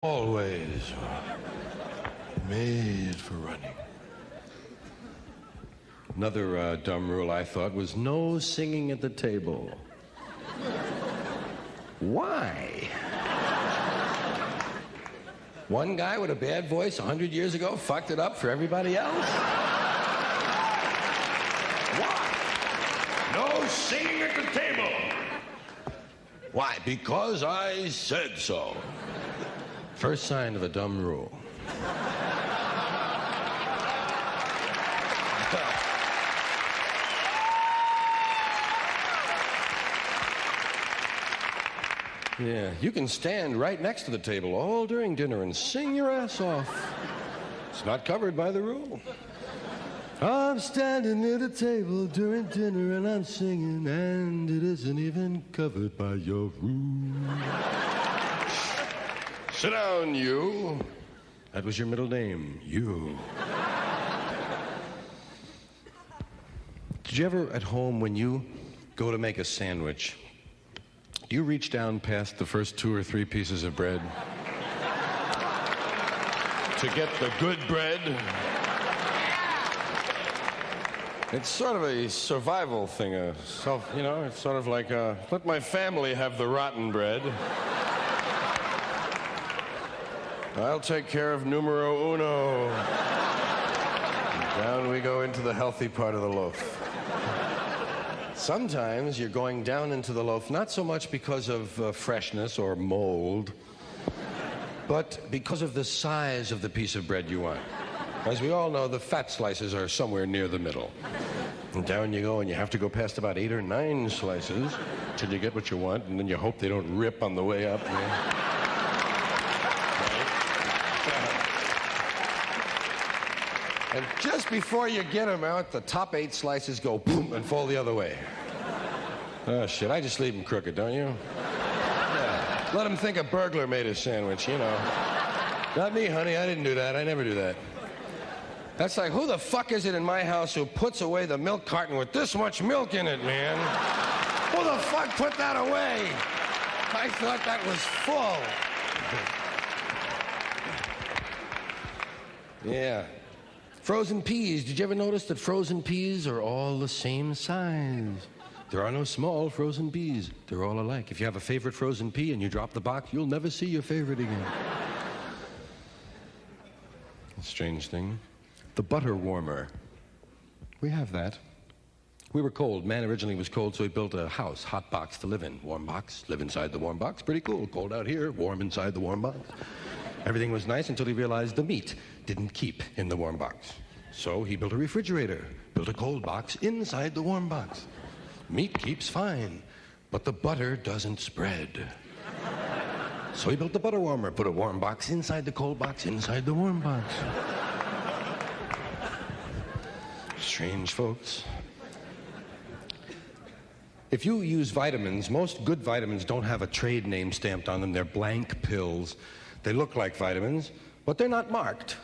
Always made for running. Another dumb rule I thought was no singing at the table. Why? One guy with a bad voice 100 years ago fucked it up for everybody else? Why? No singing at the table. Why? Because I said so. First sign of a dumb rule. Yeah, you can stand right next to the table all during dinner and sing your ass off. It's not covered by the rule. I'm standing near the table during dinner and I'm singing, and it isn't even covered by your rule. Sit down, you. That was your middle name, you. Did you ever, at home, when you go to make a sandwich, do you reach down past the first 2 or 3 pieces of bread to get the good bread? It's sort of a survival thing, it's sort of like, let my family have the rotten bread. I'll take care of numero uno. Down we go into the healthy part of the loaf. Sometimes you're going down into the loaf, not so much because of freshness or mold, but because of the size of the piece of bread you want. As we all know, the fat slices are somewhere near the middle. And down you go, and you have to go past about 8 or 9 slices till you get what you want, and then you hope they don't rip on the way up. And just before you get them out, the top 8 slices go boom and fall the other way. Oh, shit, I just leave them crooked, don't you? Yeah. Let them think a burglar made a sandwich, you know. Not me, honey, I didn't do that. I never do that. That's like, who the fuck is it in my house who puts away the milk carton with this much milk in it, man? Who the fuck put that away? I thought that was full. Yeah. Frozen peas. Did you ever notice that frozen peas are all the same size? There are no small frozen peas. They're all alike. If you have a favorite frozen pea and you drop the box, you'll never see your favorite again. A strange thing. The butter warmer. We have that. We were cold. Man originally was cold, so he built a house, hot box to live in. Warm box, live inside the warm box. Pretty cool. Cold out here, warm inside the warm box. Everything was nice until he realized the meat didn't keep in the warm box. So he built a refrigerator, built a cold box inside the warm box. Meat keeps fine, but the butter doesn't spread. So he built the butter warmer, put a warm box inside the cold box, inside the warm box. Strange folks. If you use vitamins, most good vitamins don't have a trade name stamped on them. They're blank pills. They look like vitamins, but they're not marked.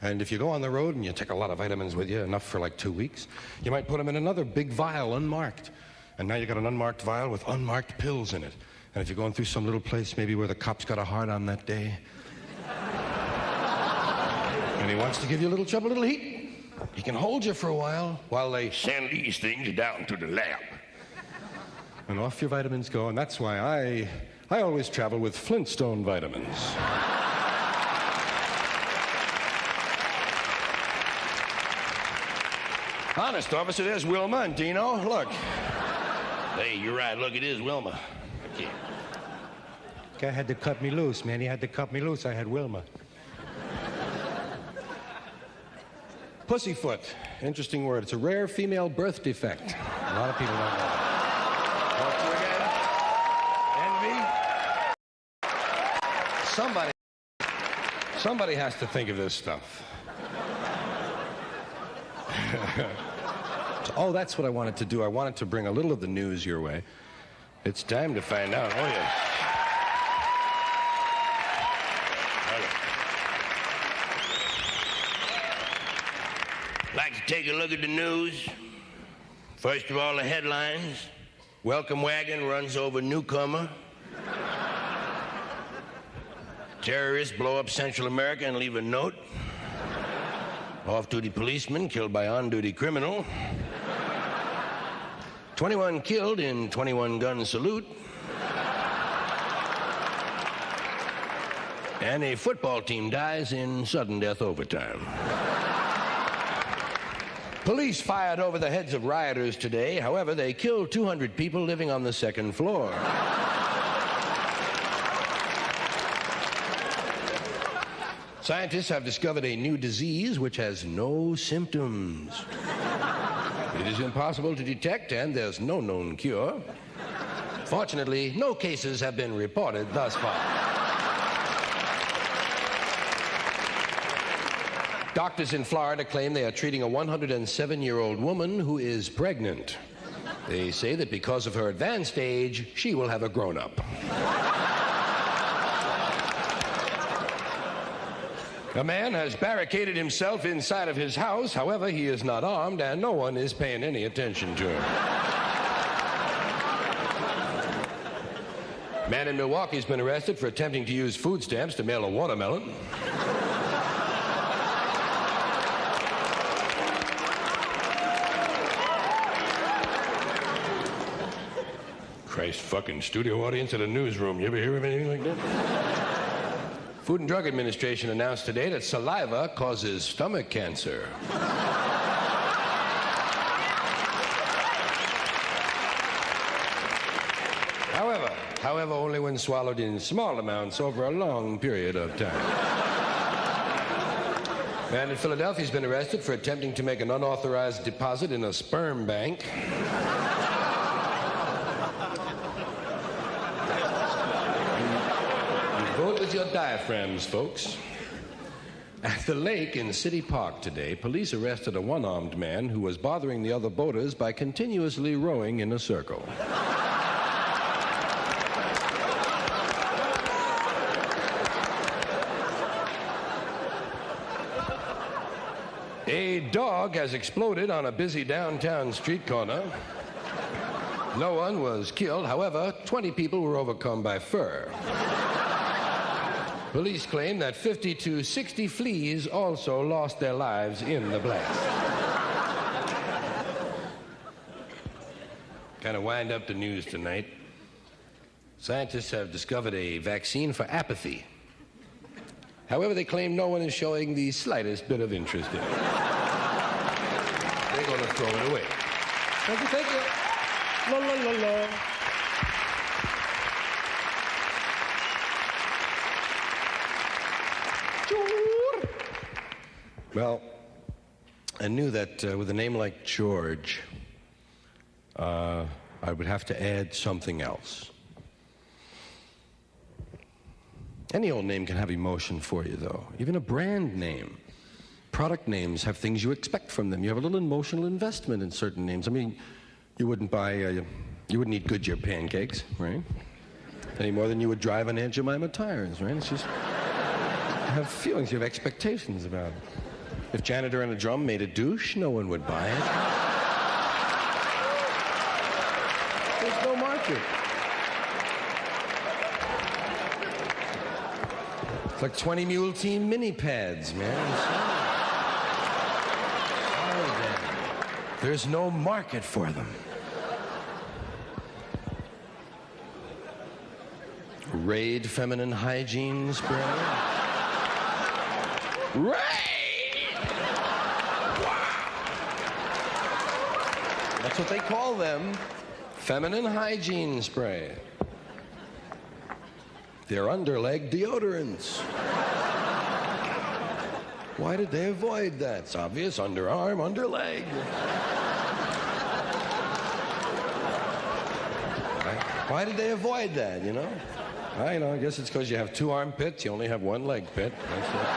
And if you go on the road and you take a lot of vitamins with you, enough for like 2 weeks, you might put them in another big vial, unmarked. And now you got an unmarked vial with unmarked pills in it. And if you're going through some little place maybe where the cop's got a hard on that day, and he wants to give you a little trouble, a little heat, he can hold you for a while they send these things down to the lab. And off your vitamins go, and that's why I always travel with Flintstone vitamins. Honest, officer, there's Wilma and Dino. Look. Hey, you're right. Look, it is Wilma. Okay. Guy had to cut me loose, man. He had to cut me loose. I had Wilma. Pussyfoot. Interesting word. It's a rare female birth defect. A lot of people don't know that. Somebody has to think of this stuff. Oh, that's what I wanted to do. I wanted to bring a little of the news your way. It's time to find out. Oh, yes. Like to take a look at the news. First of all, the headlines. Welcome wagon runs over newcomer. Terrorists blow up Central America and leave a note. Off-duty policeman killed by on-duty criminal. 21 killed in 21-gun salute. And a football team dies in sudden death overtime. Police fired over the heads of rioters today. However, they killed 200 people living on the second floor. Scientists have discovered a new disease which has no symptoms. It is impossible to detect, and there's no known cure. Fortunately, no cases have been reported thus far. Doctors in Florida claim they are treating a 107-year-old woman who is pregnant. They say that because of her advanced age, she will have a grown-up. A man has barricaded himself inside of his house. However, he is not armed, and no one is paying any attention to him. Man in Milwaukee has been arrested for attempting to use food stamps to mail a watermelon. Christ fucking studio audience at a newsroom. You ever hear of anything like that? Food and Drug Administration announced today that saliva causes stomach cancer. However, only when swallowed in small amounts over a long period of time. Man in Philadelphia has been arrested for attempting to make an unauthorized deposit in a sperm bank. Vote with your diaphragms, folks. At the lake in City Park today, police arrested a one-armed man who was bothering the other boaters by continuously rowing in a circle. A dog has exploded on a busy downtown street corner. No one was killed. However, 20 people were overcome by fur. Police claim that 50 to 60 fleas also lost their lives in the blast. Kind of wind up the news tonight. Scientists have discovered a vaccine for apathy. However, they claim no one is showing the slightest bit of interest in it. They're going to throw it away. Thank you, thank you. La la la la. Well, I knew that with a name like George, I would have to add something else. Any old name can have emotion for you, though. Even a brand name. Product names have things you expect from them. You have a little emotional investment in certain names. I mean, you wouldn't eat Goodyear pancakes, right? Any more than you would drive an Aunt Jemima tires, right? It's just, you have feelings, you have expectations about it. If Janitor and a Drum made a douche, no one would buy it. There's no market. It's like 20 Mule Team mini pads, man. There's no market for them. Raid feminine hygiene spray. Raid! Wow! That's what they call them. Feminine hygiene spray. They're underleg deodorants. Why did they avoid that? It's obvious. Underarm, underleg. Why did they avoid that, you know? I guess it's because you have two armpits, you only have one leg pit. That's it.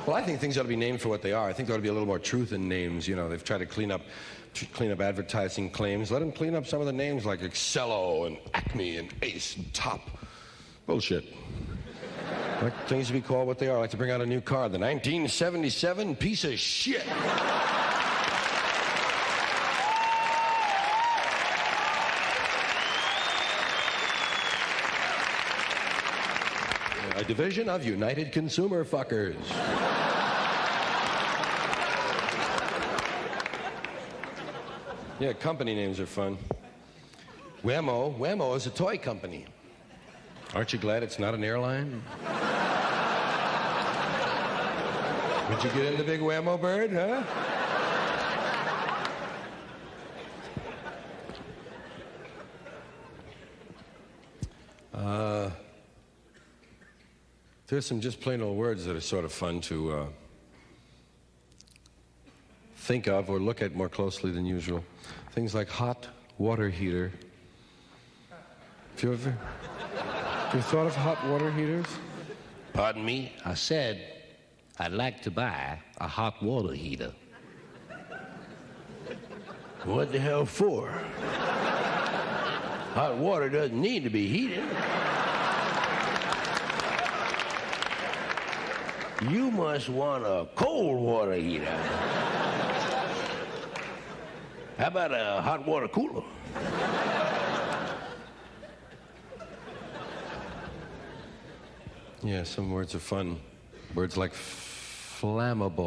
Well, I think things ought to be named for what they are. I think there ought to be a little more truth in names. You know, they've tried to clean up advertising claims. Let them clean up some of the names like Excello and Acme and Ace and Top. Bullshit. I like things to be called what they are. I like to bring out a new car, the 1977 piece of shit. A division of United Consumer Fuckers. Yeah, company names are fun. Whammo is a toy company. Aren't you glad it's not an airline? Would you get in the big Whammo bird, huh? There's some just plain old words that are sort of fun to think of or look at more closely than usual. Things like hot water heater. Have you ever thought of hot water heaters? Pardon me? I said I'd like to buy a hot water heater. What the hell for? Hot water doesn't need to be heated. You must want a cold water heater. How about a hot water cooler? Yeah, some words are fun. Words like flammable.